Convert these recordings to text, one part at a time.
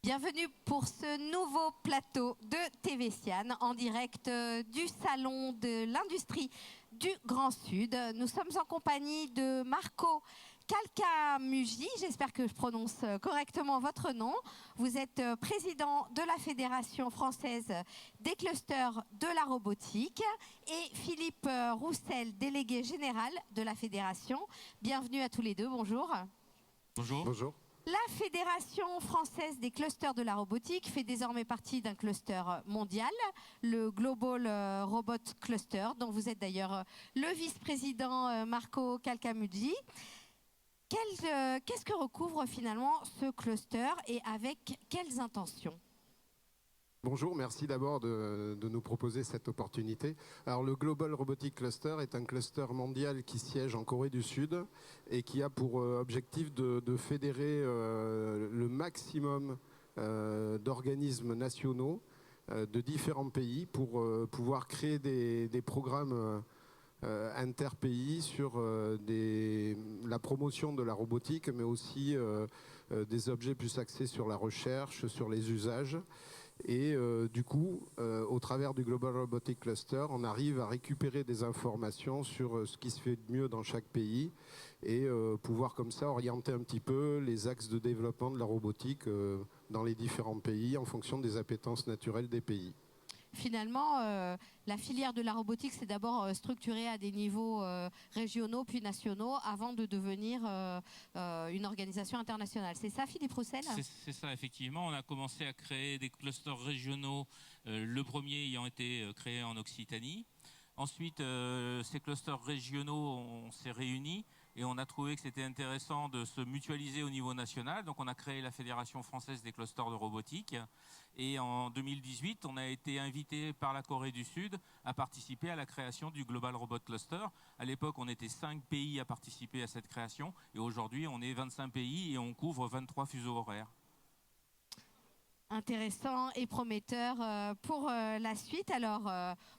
Bienvenue pour ce nouveau plateau de TV Sian en direct du Salon de l'Industrie du Grand Sud. Nous sommes en compagnie de Marco Calcamugi, j'espère que je prononce correctement votre nom. Vous êtes président de la Fédération française des clusters de la robotique et Philippe Roussel, délégué général de la Fédération. Bienvenue à tous les deux, bonjour. Bonjour. Bonjour. La Fédération française des clusters de la robotique fait désormais partie d'un cluster mondial, le Global Robot Cluster, dont vous êtes d'ailleurs le vice-président Marco Calcamugi. Qu'est-ce que recouvre finalement ce cluster et avec quelles intentions ? Bonjour, merci d'abord de nous proposer cette opportunité. Alors le Global Robotic Cluster est un cluster mondial qui siège en Corée du Sud et qui a pour objectif de fédérer le maximum d'organismes nationaux de différents pays pour pouvoir créer des programmes interpays sur la promotion de la robotique, mais aussi des objets plus axés sur la recherche, sur les usages. Et du coup, au travers du Global Robotic Cluster, on arrive à récupérer des informations sur ce qui se fait de mieux dans chaque pays et pouvoir comme ça orienter un petit peu les axes de développement de la robotique dans les différents pays en fonction des appétences naturelles des pays. Finalement, la filière de la robotique s'est d'abord structurée à des niveaux régionaux puis nationaux avant de devenir une organisation internationale. C'est ça, Philippe Roussel ? C'est ça, effectivement. On a commencé à créer des clusters régionaux, le premier ayant été créé en Occitanie. Ensuite, ces clusters régionaux, on s'est réunis et on a trouvé que c'était intéressant de se mutualiser au niveau national. Donc on a créé la Fédération française des clusters de robotique. Et en 2018, on a été invité par la Corée du Sud à participer à la création du Global Robot Cluster. À l'époque, on était 5 pays à participer à cette création. Et aujourd'hui, on est 25 pays et on couvre 23 fuseaux horaires. Intéressant et prometteur pour la suite. Alors,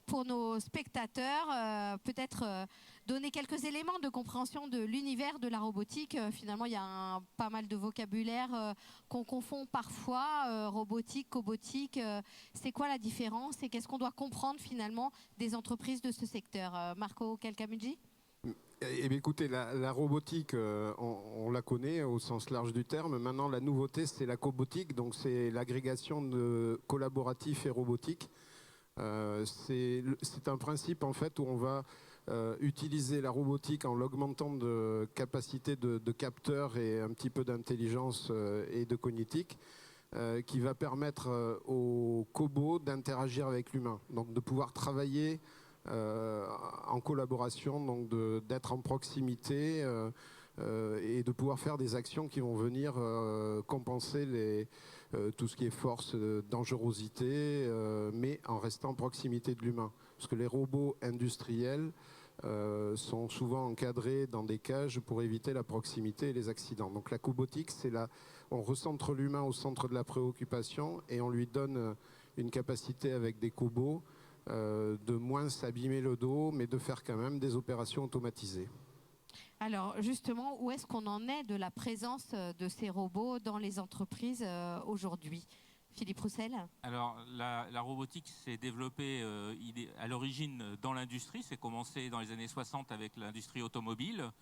pour nos spectateurs, peut-être donner quelques éléments de compréhension de l'univers de la robotique. Finalement, il y a pas mal de vocabulaire qu'on confond parfois. Robotique, cobotique, c'est quoi la différence et qu'est-ce qu'on doit comprendre finalement des entreprises de ce secteur ? Marco Calcamugi ? Eh bien, écoutez, la robotique, on la connaît au sens large du terme. Maintenant, la nouveauté, c'est la cobotique, donc c'est l'agrégation de collaboratif et robotique. C'est un principe en fait où on va utiliser la robotique en l'augmentant de capacité de capteurs et un petit peu d'intelligence et de cognitique. Qui va permettre aux cobots d'interagir avec l'humain, donc de pouvoir travailler en collaboration, donc d'être en proximité et de pouvoir faire des actions qui vont venir compenser tout ce qui est force, dangerosité, mais en restant en proximité de l'humain. Parce que les robots industriels sont souvent encadrés dans des cages pour éviter la proximité et les accidents. Donc la cobotique, c'est on recentre l'humain au centre de la préoccupation et on lui donne une capacité avec des cobots de moins s'abîmer le dos, mais de faire quand même des opérations automatisées. Alors justement, où est-ce qu'on en est de la présence de ces robots dans les entreprises aujourd'hui ? Philippe Roussel ? Alors la robotique s'est développée à l'origine dans l'industrie. C'est commencé dans les années 60 avec l'industrie automobile.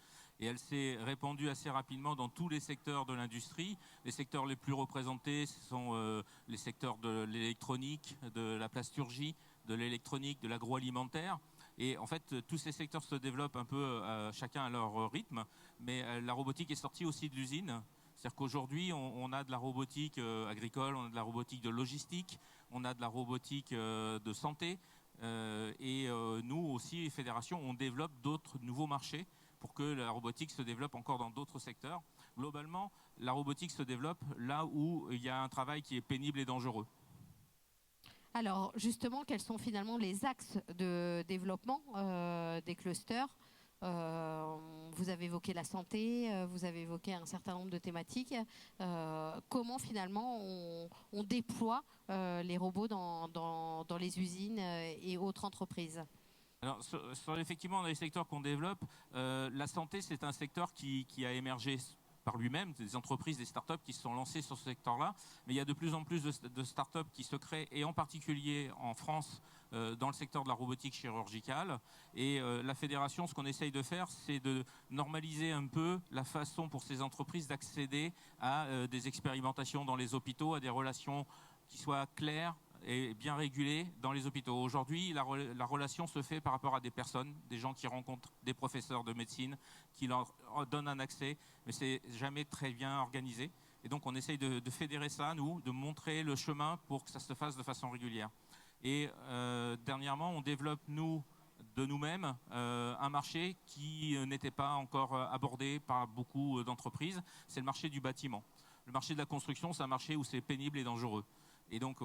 Et elle s'est répandue assez rapidement dans tous les secteurs de l'industrie. Les secteurs les plus représentés, ce sont les secteurs de l'électronique, de la plasturgie, de l'électronique, de l'agroalimentaire. Et en fait, tous ces secteurs se développent un peu chacun à leur rythme. Mais la robotique est sortie aussi de l'usine. C'est-à-dire qu'aujourd'hui, on a de la robotique agricole, on a de la robotique de logistique, on a de la robotique de santé. Nous aussi, fédération, on développe d'autres nouveaux marchés pour que la robotique se développe encore dans d'autres secteurs. Globalement, la robotique se développe là où il y a un travail qui est pénible et dangereux. Alors justement, quels sont finalement les axes de développement des clusters ? Vous avez évoqué la santé, vous avez évoqué un certain nombre de thématiques. Comment finalement on déploie les robots dans les usines et autres entreprises ? Alors, effectivement, dans les secteurs qu'on développe, la santé, c'est un secteur qui a émergé par lui-même, des entreprises, des startups qui se sont lancées sur ce secteur-là, mais il y a de plus en plus de startups qui se créent, et en particulier en France, dans le secteur de la robotique chirurgicale. Et la fédération, ce qu'on essaye de faire, c'est de normaliser un peu la façon pour ces entreprises d'accéder à des expérimentations dans les hôpitaux, à des relations qui soient claires et bien régulées dans les hôpitaux. Aujourd'hui, la relation se fait par rapport à des personnes, des gens qui rencontrent des professeurs de médecine, qui leur donnent un accès, mais c'est jamais très bien organisé. Et donc on essaye de fédérer ça, nous, de montrer le chemin pour que ça se fasse de façon régulière. Et dernièrement, on développe, de nous-mêmes, un marché qui n'était pas encore abordé par beaucoup d'entreprises. C'est le marché du bâtiment. Le marché de la construction, c'est un marché où c'est pénible et dangereux. Et donc,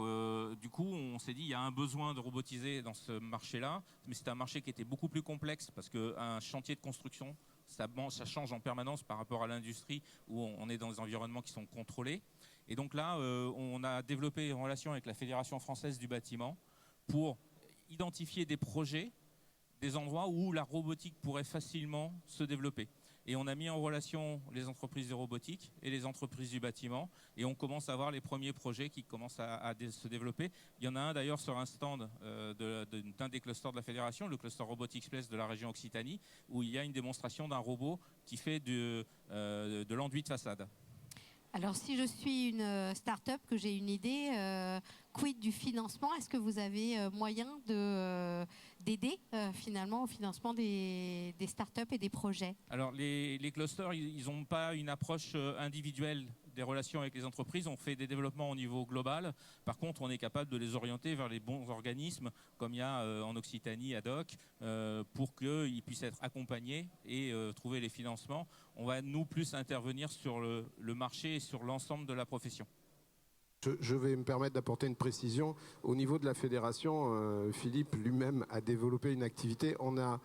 du coup, on s'est dit, il y a un besoin de robotiser dans ce marché-là, mais c'est un marché qui était beaucoup plus complexe parce qu'un chantier de construction, ça change en permanence par rapport à l'industrie où on est dans des environnements qui sont contrôlés. Et donc là, on a développé une relation avec la Fédération française du bâtiment pour identifier des projets, des endroits où la robotique pourrait facilement se développer. Et on a mis en relation les entreprises de robotique et les entreprises du bâtiment. Et on commence à voir les premiers projets qui commencent à se développer. Il y en a un d'ailleurs sur un stand d'un des clusters de la fédération, le cluster Robotics Place de la région Occitanie, où il y a une démonstration d'un robot qui fait de l'enduit de façade. Alors, si je suis une start-up, que j'ai une idée, quid du financement? Est-ce que vous avez moyen d'aider finalement au financement des start-up et des projets? Alors, les clusters, ils n'ont pas une approche individuelle des relations avec les entreprises. On fait des développements au niveau global. Par contre, on est capable de les orienter vers les bons organismes, comme il y a en Occitanie, ad hoc, pour qu'ils puissent être accompagnés et trouver les financements. On va, nous, plus intervenir sur le marché et sur l'ensemble de la profession. Je vais me permettre d'apporter une précision. Au niveau de la fédération, Philippe lui-même a développé une activité. On a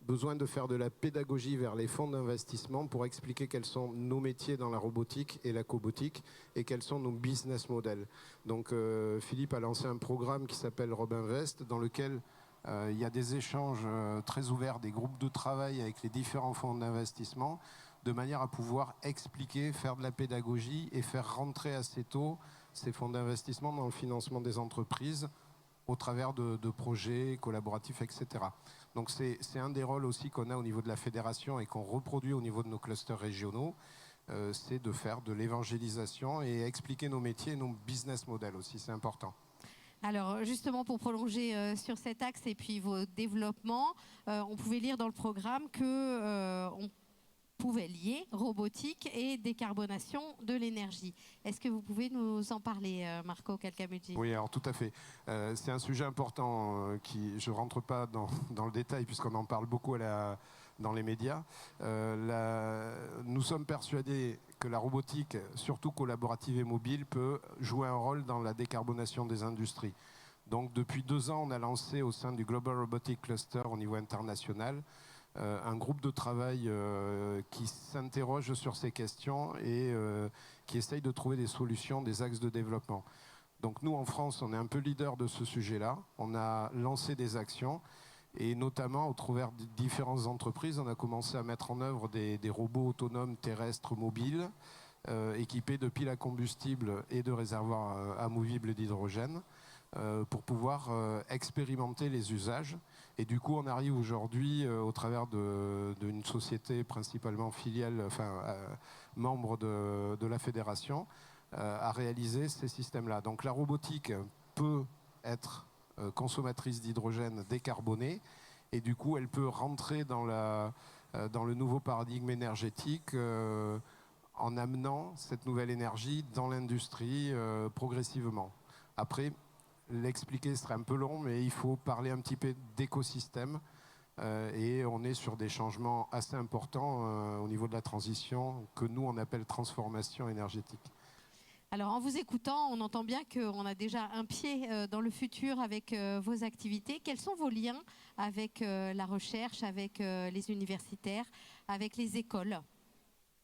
besoin de faire de la pédagogie vers les fonds d'investissement pour expliquer quels sont nos métiers dans la robotique et la cobotique et quels sont nos business models. Donc Philippe a lancé un programme qui s'appelle Robinvest, dans lequel il y a des échanges très ouverts, des groupes de travail avec les différents fonds d'investissement, de manière à pouvoir expliquer, faire de la pédagogie et faire rentrer assez tôt ces fonds d'investissement dans le financement des entreprises au travers de projets collaboratifs, etc. Donc c'est un des rôles aussi qu'on a au niveau de la fédération et qu'on reproduit au niveau de nos clusters régionaux, c'est de faire de l'évangélisation et expliquer nos métiers et nos business models aussi, c'est important. Alors justement, pour prolonger sur cet axe et puis vos développements, on pouvait lire dans le programme qu'on pouvait lier robotique et décarbonation de l'énergie. Est-ce que vous pouvez nous en parler, Marco Calcamucci? Oui, alors tout à fait. C'est un sujet important qui, je ne rentre pas dans le détail puisqu'on en parle beaucoup dans les médias. Nous sommes persuadés que la robotique, surtout collaborative et mobile, peut jouer un rôle dans la décarbonation des industries. Donc depuis 2 ans, on a lancé au sein du Global Robotic Cluster au niveau international un groupe de travail qui s'interroge sur ces questions et qui essaye de trouver des solutions, des axes de développement. Donc nous, en France, on est un peu leader de ce sujet-là. On a lancé des actions et notamment au travers de différentes entreprises, on a commencé à mettre en œuvre des robots autonomes terrestres mobiles équipés de piles à combustible et de réservoirs amovibles d'hydrogène pour pouvoir expérimenter les usages. Et du coup, on arrive aujourd'hui, au travers d'une société principalement filiale, membre de la fédération, à réaliser ces systèmes-là. Donc la robotique peut être consommatrice d'hydrogène décarboné, et du coup, elle peut rentrer dans le nouveau paradigme énergétique en amenant cette nouvelle énergie dans l'industrie progressivement. Après, l'expliquer serait un peu long, mais il faut parler un petit peu d'écosystème et on est sur des changements assez importants au niveau de la transition que nous on appelle transformation énergétique. Alors en vous écoutant, on entend bien qu'on a déjà un pied dans le futur avec vos activités. Quels sont vos liens avec la recherche, avec les universitaires, avec les écoles ?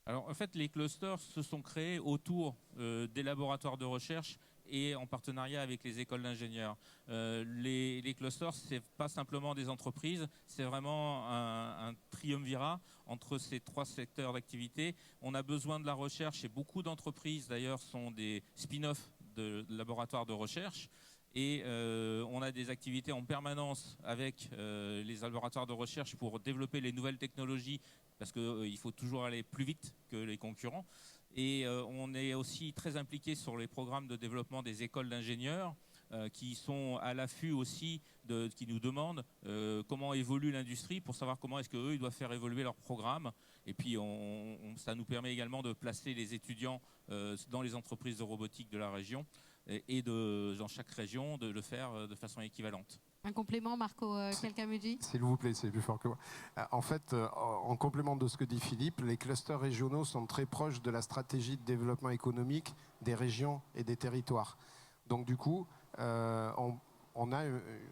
Alors en fait, les clusters se sont créés autour des laboratoires de recherche et en partenariat avec les écoles d'ingénieurs. Les clusters, ce n'est pas simplement des entreprises, c'est vraiment un triumvirat entre ces 3 secteurs d'activité. On a besoin de la recherche et beaucoup d'entreprises d'ailleurs sont des spin-offs de laboratoires de recherche. Et on a des activités en permanence avec les laboratoires de recherche pour développer les nouvelles technologies parce qu'il faut toujours aller plus vite que les concurrents. Et on est aussi très impliqué sur les programmes de développement des écoles d'ingénieurs qui sont à l'affût aussi, qui nous demandent comment évolue l'industrie pour savoir comment est-ce qu'eux ils doivent faire évoluer leurs programmes. Et puis ça nous permet également de placer les étudiants dans les entreprises de robotique de la région et dans chaque région de le faire de façon équivalente. Un complément, Marco Calcamugi? S'il vous plaît, c'est plus fort que moi. En fait, en complément de ce que dit Philippe, les clusters régionaux sont très proches de la stratégie de développement économique des régions et des territoires. Donc du coup, on a,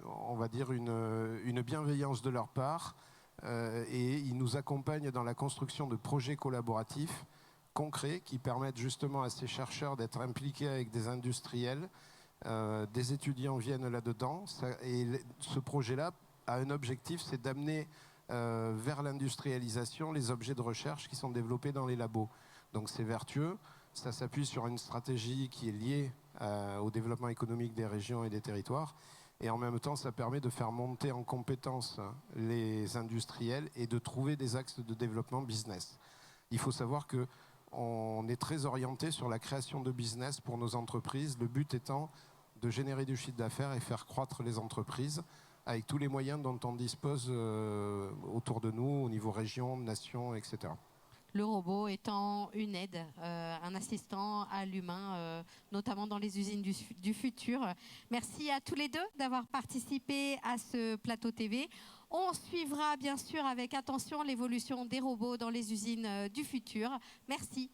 on va dire, une bienveillance de leur part et ils nous accompagnent dans la construction de projets collaboratifs concrets qui permettent justement à ces chercheurs d'être impliqués avec des industriels. Des étudiants viennent là-dedans et ce projet-là a un objectif, c'est d'amener vers l'industrialisation les objets de recherche qui sont développés dans les labos. Donc c'est vertueux, ça s'appuie sur une stratégie qui est liée au développement économique des régions et des territoires et en même temps ça permet de faire monter en compétences les industriels et de trouver des axes de développement business. Il faut savoir que on est très orienté sur la création de business pour nos entreprises, le but étant de générer du chiffre d'affaires et faire croître les entreprises avec tous les moyens dont on dispose autour de nous, au niveau région, nation, etc. Le robot étant une aide, un assistant à l'humain, notamment dans les usines du futur. Merci à tous les deux d'avoir participé à ce plateau TV. On suivra bien sûr avec attention l'évolution des robots dans les usines du futur. Merci.